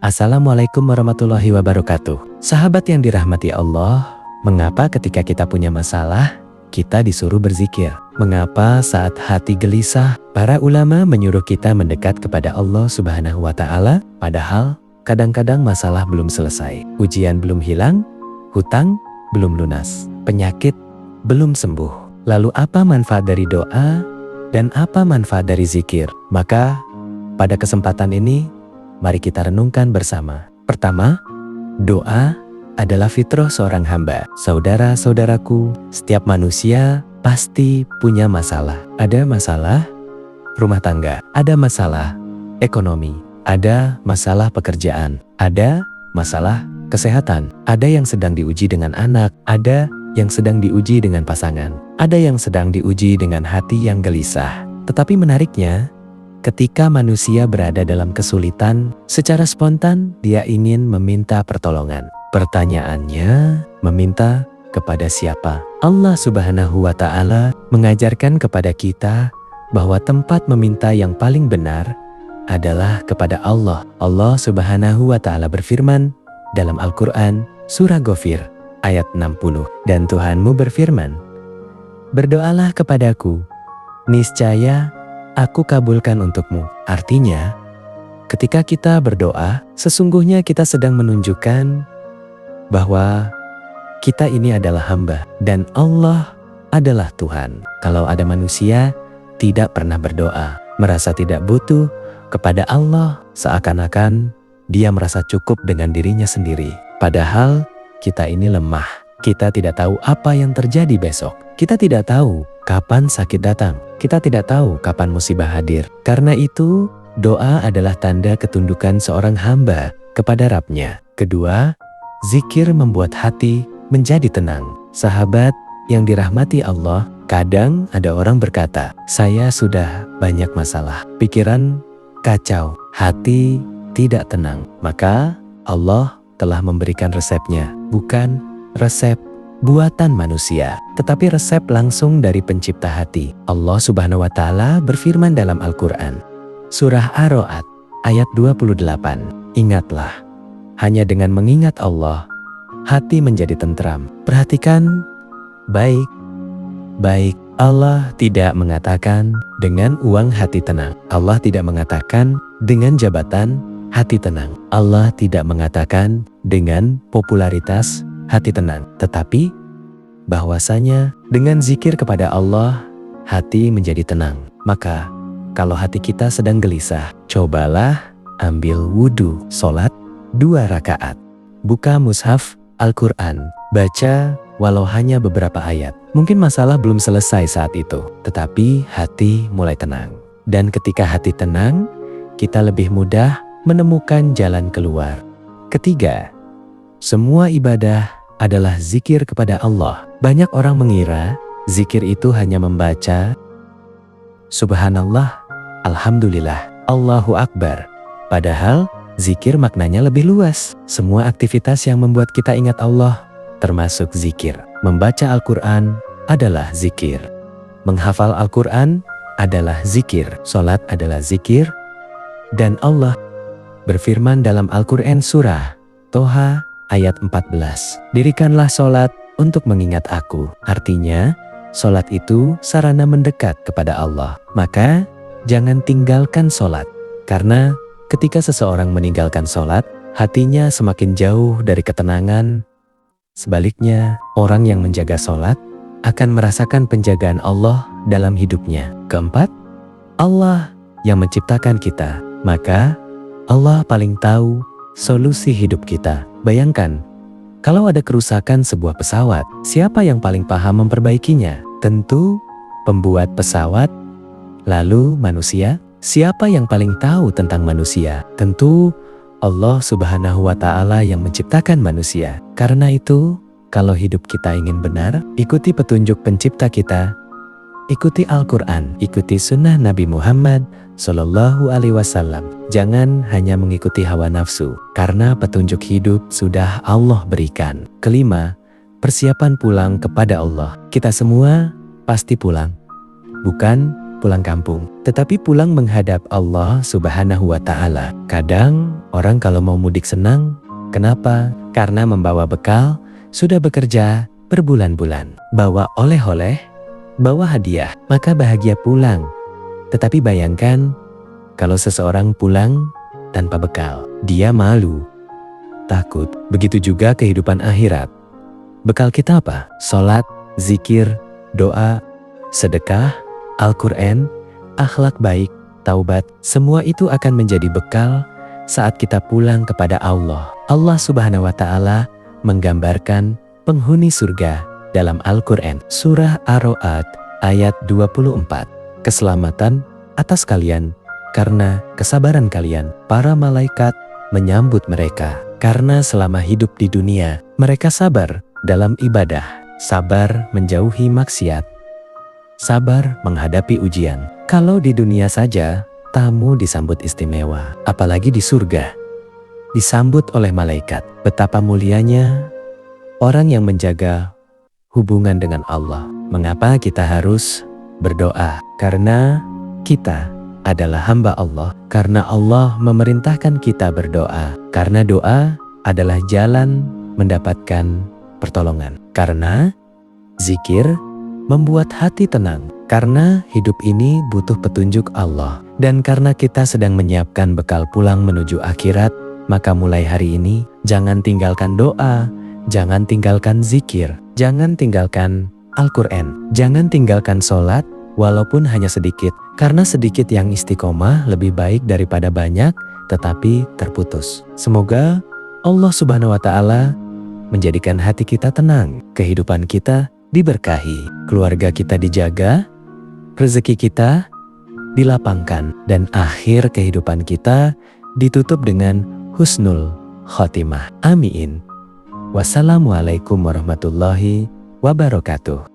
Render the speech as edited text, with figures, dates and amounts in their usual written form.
Assalamualaikum warahmatullahi wabarakatuh. Sahabat yang dirahmati Allah, mengapa ketika kita punya masalah, kita disuruh berzikir? Mengapa saat hati gelisah, para ulama menyuruh kita mendekat kepada Allah Subhanahu wa Ta'ala, padahal kadang-kadang masalah belum selesai, ujian belum hilang, hutang belum lunas, penyakit belum sembuh. Lalu apa manfaat dari doa dan apa manfaat dari zikir? Maka pada kesempatan ini, mari kita renungkan bersama. Pertama, doa adalah fitrah seorang hamba. Saudara-saudaraku, setiap manusia pasti punya masalah. Ada masalah rumah tangga, ada masalah ekonomi, ada masalah pekerjaan, ada masalah kesehatan, ada yang sedang diuji dengan anak, ada yang sedang diuji dengan pasangan, ada yang sedang diuji dengan hati yang gelisah. Tetapi menariknya, ketika manusia berada dalam kesulitan, secara spontan dia ingin meminta pertolongan. Pertanyaannya, meminta kepada siapa? Allah Subhanahu wa Ta'ala mengajarkan kepada kita bahwa tempat meminta yang paling benar adalah kepada Allah. Allah Subhanahu wa Ta'ala berfirman dalam Al-Quran, Surah Ghafir, ayat 60. Dan Tuhanmu berfirman, "Berdoalah kepadaku, niscaya Aku kabulkan untukmu." Artinya, ketika kita berdoa, sesungguhnya kita sedang menunjukkan bahwa kita ini adalah hamba dan Allah adalah Tuhan. Kalau ada manusia tidak pernah berdoa, merasa tidak butuh kepada Allah, seakan-akan dia merasa cukup dengan dirinya sendiri. Padahal kita ini lemah. Kita tidak tahu apa yang terjadi besok. Kita tidak tahu kapan sakit datang. Kita tidak tahu kapan musibah hadir. Karena itu, doa adalah tanda ketundukan seorang hamba kepada Rabb-Nya. Kedua, zikir membuat hati menjadi tenang. Sahabat yang dirahmati Allah, kadang ada orang berkata, "Saya sudah banyak masalah, pikiran kacau, hati tidak tenang." Maka Allah telah memberikan resepnya, bukan resep buatan manusia, tetapi resep langsung dari pencipta hati. Allah Subhanahu wa Ta'ala berfirman dalam Al-Quran, Surah Ar-Ra'd, ayat 28. Ingatlah, hanya dengan mengingat Allah, hati menjadi tentram. Perhatikan baik-baik. Allah tidak mengatakan dengan uang hati tenang. Allah tidak mengatakan dengan jabatan hati tenang. Allah tidak mengatakan dengan popularitas hati tenang, tetapi bahwasanya dengan zikir kepada Allah, hati menjadi tenang. Maka kalau hati kita sedang gelisah, cobalah ambil wudhu, sholat 2 rakaat, buka mushaf Al-Quran, baca walau hanya beberapa ayat. Mungkin masalah belum selesai saat itu, tetapi hati mulai tenang. Dan ketika hati tenang, kita lebih mudah menemukan jalan keluar. Ketiga, semua ibadah adalah zikir kepada Allah. Banyak orang mengira zikir itu hanya membaca Subhanallah, Alhamdulillah, Allahu Akbar. Padahal zikir maknanya lebih luas. Semua aktivitas yang membuat kita ingat Allah termasuk zikir. Membaca Al-Quran adalah zikir. Menghafal Al-Quran adalah zikir. Sholat adalah zikir. Dan Allah berfirman dalam Al-Quran surah Toha ayat 14. Dirikanlah sholat untuk mengingat aku. Artinya, sholat itu sarana mendekat kepada Allah. Maka, jangan tinggalkan sholat. Karena ketika seseorang meninggalkan sholat, hatinya semakin jauh dari ketenangan. Sebaliknya, orang yang menjaga sholat akan merasakan penjagaan Allah dalam hidupnya. Keempat, Allah yang menciptakan kita. Maka, Allah paling tahu solusi hidup kita. Bayangkan, kalau ada kerusakan sebuah pesawat, siapa yang paling paham memperbaikinya? Tentu pembuat pesawat. Lalu manusia, siapa yang paling tahu tentang manusia? Tentu Allah Subhanahu wa Ta'ala yang menciptakan manusia. Karena itu, kalau hidup kita ingin benar, ikuti petunjuk pencipta kita. Ikuti Al-Quran, ikuti sunnah Nabi Muhammad Sallallahu Alaihi Wasallam. Jangan hanya mengikuti hawa nafsu, karena petunjuk hidup sudah Allah berikan. Kelima, persiapan pulang kepada Allah. Kita semua pasti pulang, bukan pulang kampung, tetapi pulang menghadap Allah Subhanahu wa Ta'ala. Kadang orang kalau mau mudik senang, kenapa? Karena membawa bekal, sudah bekerja berbulan-bulan, bawa oleh-oleh, bawa hadiah, maka bahagia pulang. Tetapi bayangkan kalau seseorang pulang tanpa bekal, dia malu, takut. Begitu juga kehidupan akhirat. Bekal kita apa? Salat, zikir, doa, sedekah, Al-Quran, akhlak baik, taubat. Semua itu akan menjadi bekal saat kita pulang kepada Allah. Allah Subhanahu wa Ta'ala menggambarkan penghuni surga dalam Al-Quran. Surah Ar-Ra'd ayat 24. Keselamatan atas kalian karena kesabaran kalian. Para malaikat menyambut mereka karena selama hidup di dunia mereka sabar dalam ibadah, sabar menjauhi maksiat, sabar menghadapi ujian. Kalau di dunia saja tamu disambut istimewa, apalagi di surga disambut oleh malaikat. Betapa mulianya orang yang menjaga hubungan dengan Allah. Mengapa kita harus berdoa? Karena kita adalah hamba Allah. Karena Allah memerintahkan kita berdoa. Karena doa adalah jalan mendapatkan pertolongan. Karena zikir membuat hati tenang. Karena hidup ini butuh petunjuk Allah. Dan karena kita sedang menyiapkan bekal pulang menuju akhirat, maka mulai hari ini jangan tinggalkan doa, jangan tinggalkan zikir, jangan tinggalkan Al-Quran, jangan tinggalkan sholat walaupun hanya sedikit. Karena sedikit yang istiqomah lebih baik daripada banyak tetapi terputus. Semoga Allah Subhanahu wa Ta'ala menjadikan hati kita tenang, kehidupan kita diberkahi, keluarga kita dijaga, rezeki kita dilapangkan, dan akhir kehidupan kita ditutup dengan husnul khotimah. Amin. Wassalamualaikum warahmatullahi wabarakatuh.